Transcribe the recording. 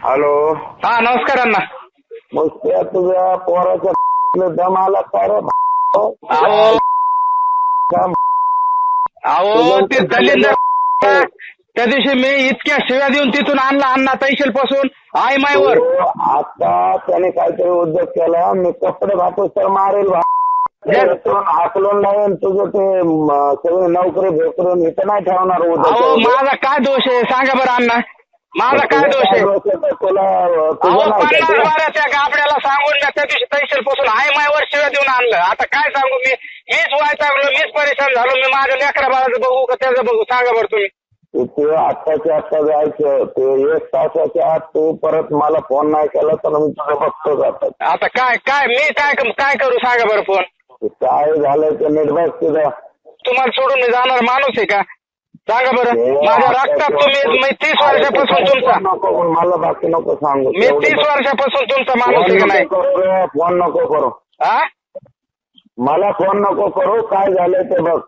Hello. हा नमस्कार अण्णा. मग त्या तुझ्या पोराच्या दम आला काय रे? अहो अहो ते दलिंदर त्या दिवशी मी इतक्या शिव्या देऊन तिथून आणला अण्णा तैशल पासून आई मायवर. आता त्याने काहीतरी उद्योग केला. मी कपडे घातू तर मारेल हाकलून लावेल तुझं ते सगळी नोकरी भेटून इथं नाही ठेवणार अहो उद्योग. माझा काय दोष आहे सांगा बरं अण्णा, माझा काय दोष आहे? तुला अहो 50 बारा त्या गाबड्याला सांगून मी त्या दिवशी तैशल पासून आई मायवर शिव्या देऊन आणलं. आता काय सांगू मीच वैतागलो, मीच परेशान झालो. मी माझ्या लेकरा बाळाचं बघू का त्याचं बघू सांगा बरं तुम्ही. ते आत्ताच्या आत्ता जायचं ते 1 तासाच्या आत तू परत मला फोन नाही केला तर मी तुला बघतो जातात. आता काय मी काय करू सांगा बरं फोन. काय झालं ते निर्भय तुझा तुम्हाला सोडून मी जाणार माणूस आहे का सांगा बरं. माझ्या रक्तात तुम्ही 30 वर्षापासून तुमचा नको मला बाकी नको सांगू. मी 30 वर्षापासून तुमचा माणूस आहे का नाही. फोन नको करू हा मला फोन नको करू. काय झालंय ते बघ.